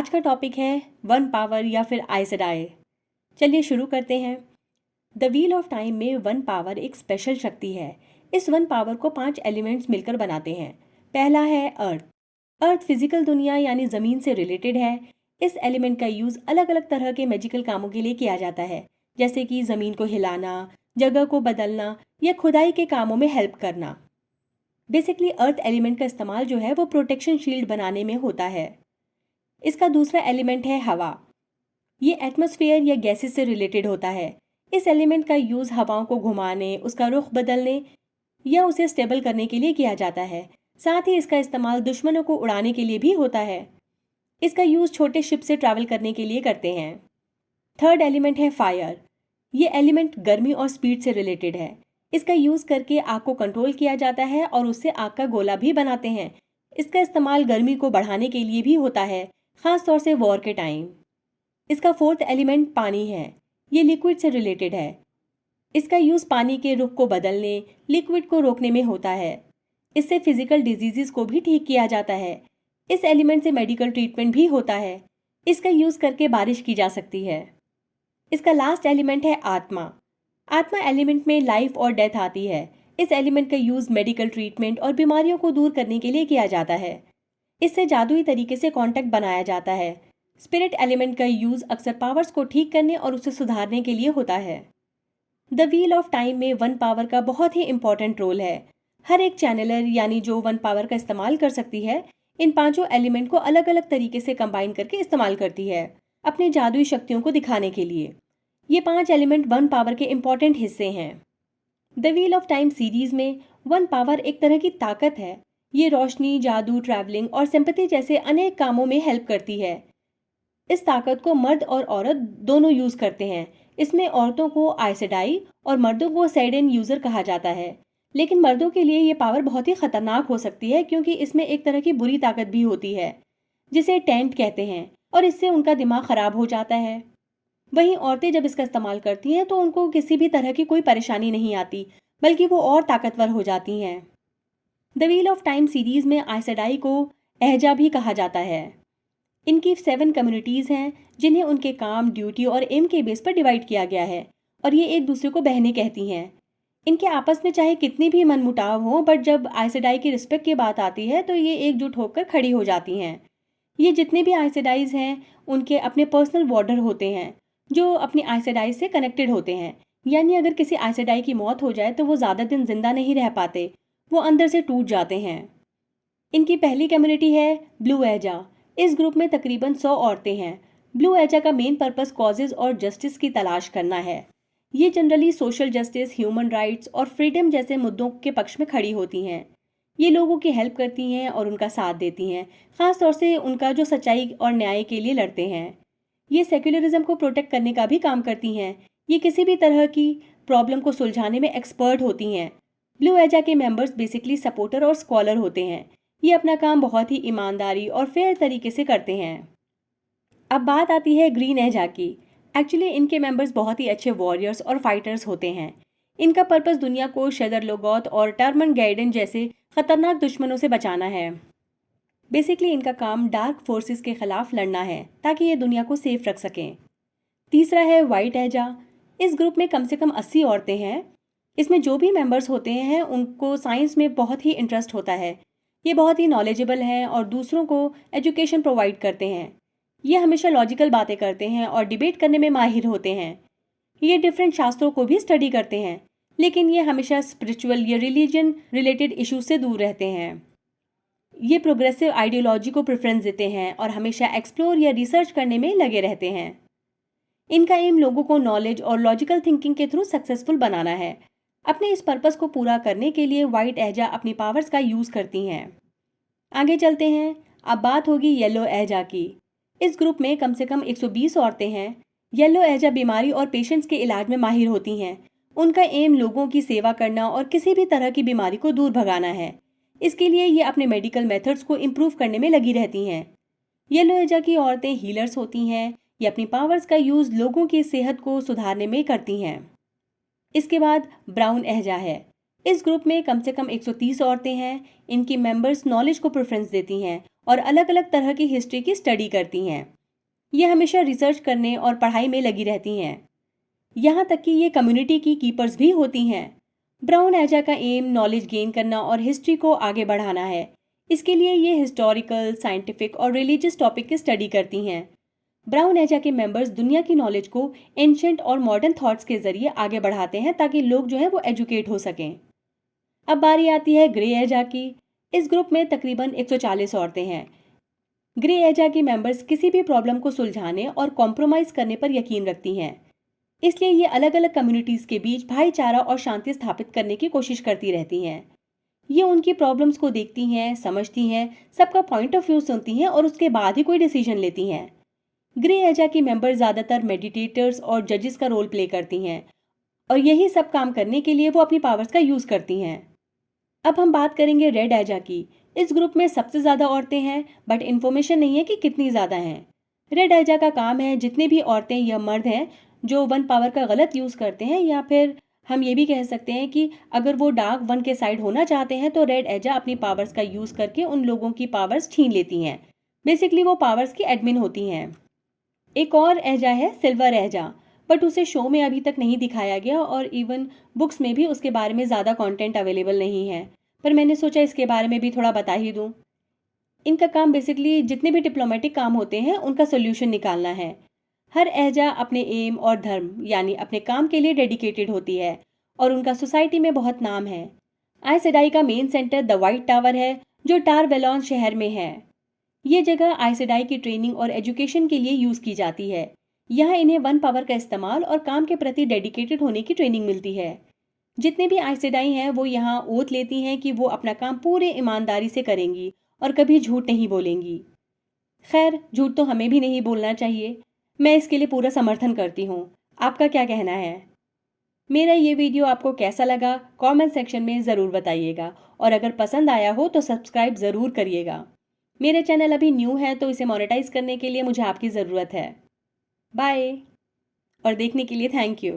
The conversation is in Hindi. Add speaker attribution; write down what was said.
Speaker 1: आज का टॉपिक है वन पावर या फिर आइस डाई। चलिए शुरू करते हैं। द व्हील ऑफ टाइम में वन पावर एक स्पेशल शक्ति है। इस वन पावर को 5 एलिमेंट्स मिलकर बनाते हैं। पहला है अर्थ। अर्थ फिजिकल दुनिया यानी ज़मीन से रिलेटेड है। इस एलिमेंट का यूज़ अलग अलग तरह के मैजिकल कामों के लिए किया जाता है, जैसे कि ज़मीन को हिलाना, जगह को बदलना या खुदाई के कामों में हेल्प करना। बेसिकली अर्थ एलिमेंट का इस्तेमाल जो है वो प्रोटेक्शन शील्ड बनाने में होता है। इसका दूसरा एलिमेंट है हवा। ये एटमॉस्फेयर या गैसेस से रिलेटेड होता है। इस एलिमेंट का यूज़ हवाओं को घुमाने, उसका रुख बदलने या उसे स्टेबल करने के लिए किया जाता है। साथ ही इसका इस्तेमाल दुश्मनों को उड़ाने के लिए भी होता है। इसका यूज़ छोटे शिप से ट्रैवल करने के लिए करते हैं। थर्ड एलिमेंट है फायर। ये एलिमेंट गर्मी और स्पीड से रिलेटेड है। इसका यूज़ करके आग को कंट्रोल किया जाता है और उससे आग का गोला भी बनाते हैं। इसका इस्तेमाल गर्मी को बढ़ाने के लिए भी होता है, ख़ास तौर से वॉर के टाइम। इसका फोर्थ एलिमेंट पानी है। ये लिक्विड से रिलेटेड है। इसका यूज़ पानी के रुख को बदलने, लिक्विड को रोकने में होता है। इससे फिजिकल डिजीज़ को भी ठीक किया जाता है। इस एलिमेंट से मेडिकल ट्रीटमेंट भी होता है। इसका यूज़ करके बारिश की जा सकती है। इसका लास्ट एलिमेंट है आत्मा। आत्मा एलिमेंट में लाइफ और डेथ आती है। इस एलिमेंट का यूज़ मेडिकल ट्रीटमेंट और बीमारियों को दूर करने के लिए किया जाता है। इससे जादुई तरीके से कांटेक्ट बनाया जाता है। स्पिरिट एलिमेंट का यूज़ अक्सर पावर्स को ठीक करने और उसे सुधारने के लिए होता है। द व्हील ऑफ टाइम में वन पावर का बहुत ही इंपॉर्टेंट रोल है। हर एक चैनलर यानी जो वन पावर का इस्तेमाल कर सकती है, इन पांचों एलिमेंट को अलग अलग तरीके से कंबाइन करके इस्तेमाल करती है अपनी जादुई शक्तियों को दिखाने के लिए। ये 5 एलिमेंट वन पावर के इंपॉर्टेंट हिस्से हैं। The wheel of time series में वन पावर एक तरह की ताकत है। ये रोशनी, जादू, ट्रैवलिंग और सिंपैथी जैसे अनेक कामों में हेल्प करती है। इस ताकत को मर्द और औरत दोनों यूज करते हैं। इसमें औरतों को आइस डाई और मर्दों को सेडेन यूजर कहा जाता है। लेकिन मर्दों के लिए ये पावर बहुत ही खतरनाक हो सकती है, क्योंकि इसमें एक तरह की बुरी ताकत भी होती है जिसे टेंट कहते हैं, और इससे उनका दिमाग खराब हो जाता है। वहीं औरतें जब इसका इस्तेमाल करती हैं तो उनको किसी भी तरह की कोई परेशानी नहीं आती, बल्कि वो और ताकतवर हो जाती हैं। The wheel of time series में आइस डाई को एहजा भी कहा जाता है। इनकी 7 कम्युनिटीज़ हैं, जिन्हें उनके काम, ड्यूटी और एम के बेस पर डिवाइड किया गया है, और ये एक दूसरे को बहनें कहती हैं। इनके आपस में चाहे कितनी भी मनमुटाव हो, बट जब आइस डाई की रिस्पेक्ट की बात आती है तो ये एकजुट होकर खड़ी हो जाती हैं। ये जितने भी आइस डाइज हैं उनके अपने पर्सनल वार्डर होते हैं, जो अपनी आइस डाई से कनेक्टेड होते हैं। यानी अगर किसी आइस डाई की मौत हो जाए तो वो ज़्यादा दिन जिंदा नहीं रह पाते, वो अंदर से टूट जाते हैं। इनकी पहली कम्युनिटी है ब्लू एजा। इस ग्रुप में तकरीबन 100 औरतें हैं। ब्लू एजा का मेन पर्पस कॉजेज और जस्टिस की तलाश करना है। ये generally social justice, human rights और फ्रीडम जैसे मुद्दों के पक्ष में खड़ी होती हैं। ये लोगों की हेल्प करती हैं और उनका साथ देती हैं, ख़ास तौर से उनका जो सच्चाई और न्याय के लिए लड़ते हैं। ये सेक्युलरिज्म को प्रोटेक्ट करने का भी काम करती हैं। ये किसी भी तरह की प्रॉब्लम को सुलझाने में एक्सपर्ट होती हैं। ब्लू एजा के मेंबर्स बेसिकली सपोर्टर और स्कॉलर होते हैं। ये अपना काम बहुत ही ईमानदारी और फेयर तरीके से करते हैं। अब बात आती है ग्रीन एजा की। एक्चुअली इनके मेंबर्स बहुत ही अच्छे वॉरियर्स और फाइटर्स होते हैं। इनका पर्पस दुनिया को शेदर लोगोथ और टर्मन गाइडन जैसे खतरनाक दुश्मनों से बचाना है। बेसिकली इनका काम डार्क फोर्सेस के खिलाफ लड़ना है, ताकि ये दुनिया को सेफ रख सकें। तीसरा है वाइट एजा। इस ग्रुप में कम से कम 80 औरतें हैं। इसमें जो भी मेंबर्स होते हैं उनको साइंस में बहुत ही इंटरेस्ट होता है। ये बहुत ही नॉलेजेबल हैं और दूसरों को एजुकेशन प्रोवाइड करते हैं। ये हमेशा लॉजिकल बातें करते हैं और डिबेट करने में माहिर होते हैं। ये डिफरेंट शास्त्रों को भी स्टडी करते हैं, लेकिन ये हमेशा स्पिरिचुअल या रिलीजन रिलेटेड इश्यूज से दूर रहते हैं। ये प्रोग्रेसिव आइडियोलॉजी को प्रेफरेंस देते हैं और हमेशा एक्सप्लोर या रिसर्च करने में लगे रहते हैं। इनका एम लोगों को नॉलेज और लॉजिकल थिंकिंग के थ्रू सक्सेसफुल बनाना है। अपने इस पर्पस को पूरा करने के लिए वाइट एजा अपनी पावर्स का यूज़ करती हैं। आगे चलते हैं। अब बात होगी येलो एजा की। इस ग्रुप में कम से कम 120 औरतें हैं। येलो एजा बीमारी और पेशेंट्स के इलाज में माहिर होती हैं। उनका एम लोगों की सेवा करना और किसी भी तरह की बीमारी को दूर भगाना है। इसके लिए ये अपने मेडिकल मेथड्स को इम्प्रूव करने में लगी रहती हैं। येलो एजा की औरतें हीलर्स होती हैं। ये अपनी पावर्स का यूज़ लोगों की सेहत को सुधारने में करती हैं। इसके बाद ब्राउन एजा है। इस ग्रुप में कम से कम 130 औरतें हैं। इनकी मेंबर्स नॉलेज को प्रेफरेंस देती हैं और अलग अलग तरह की हिस्ट्री की स्टडी करती हैं। ये हमेशा रिसर्च करने और पढ़ाई में लगी रहती हैं। यहाँ तक कि ये कम्युनिटी की कीपर्स भी होती हैं। ब्राउन एजा का एम नॉलेज गेन करना और हिस्ट्री को आगे बढ़ाना है। इसके लिए ये हिस्टोरिकल, साइंटिफिक और रिलीजियस टॉपिक की स्टडी करती हैं। ब्राउन एजा के मेंबर्स दुनिया की नॉलेज को एंशंट और मॉडर्न थॉट्स के जरिए आगे बढ़ाते हैं ताकि लोग जो है वो एजुकेट हो सकें। अब बारी आती है ग्रे एजा की। इस ग्रुप में तकरीबन 140 औरतें हैं। ग्रे एजा की मेंबर्स किसी भी प्रॉब्लम को सुलझाने और कॉम्प्रोमाइज करने पर यकीन रखती हैं। इसलिए ये अलग अलग कम्युनिटीज़ के बीच भाईचारा और शांति स्थापित करने की कोशिश करती रहती हैं। ये उनकी प्रॉब्लम्स को देखती हैं, समझती हैं, सबका पॉइंट ऑफ व्यू सुनती हैं और उसके बाद ही कोई डिसीजन लेती हैं। ग्रे एजा की मेंबर ज़्यादातर मेडिटेटर्स और जजेस का रोल प्ले करती हैं और यही सब काम करने के लिए वो अपनी पावर्स का यूज़ करती हैं। अब हम बात करेंगे रेड एजा की। इस ग्रुप में सबसे ज़्यादा औरतें हैं, बट इन्फॉर्मेशन नहीं है कि कितनी ज़्यादा हैं। रेड एजा का काम है जितने भी औरतें या मर्द हैं जो वन पावर का गलत यूज़ करते हैं, या फिर हम ये भी कह सकते हैं कि अगर वो डार्क वन के साइड होना चाहते हैं तो रेड एजा अपनी पावर्स का यूज़ करके उन लोगों की पावर्स छीन लेती हैं। बेसिकली वो पावर्स की एडमिन होती हैं। एक और एजा है सिल्वर एजा, बट उसे शो में अभी तक नहीं दिखाया गया और इवन बुक्स में भी उसके बारे में ज़्यादा कंटेंट अवेलेबल नहीं है। पर मैंने सोचा इसके बारे में भी थोड़ा बता ही दूँ। इनका काम बेसिकली जितने भी डिप्लोमेटिक काम होते हैं उनका सोल्यूशन निकालना है। हर एजा अपने एम और धर्म यानी अपने काम के लिए डेडिकेटेड होती है और उनका सोसाइटी में बहुत नाम है। आइसेडाई का main centre the white tower है जो टारवेलॉन शहर में है। ये जगह आइसेडाई की ट्रेनिंग और एजुकेशन के लिए यूज़ की जाती है। यहाँ इन्हें वन पावर का इस्तेमाल और काम के प्रति डेडिकेटेड होने की ट्रेनिंग मिलती है। जितने भी आइसेडाई हैं वो यहाँ ओथ लेती हैं कि वो अपना काम पूरे ईमानदारी से करेंगी और कभी झूठ नहीं बोलेंगी। खैर, झूठ तो हमें भी नहीं बोलना चाहिए। मैं इसके लिए पूरा समर्थन करती हूँ। आपका क्या कहना है? मेरा ये वीडियो आपको कैसा लगा कमेंट सेक्शन में ज़रूर बताइएगा और अगर पसंद आया हो तो सब्सक्राइब ज़रूर करिएगा। मेरे चैनल अभी न्यू है तो इसे मोनेटाइज करने के लिए मुझे आपकी ज़रूरत है। बाय और देखने के लिए थैंक यू।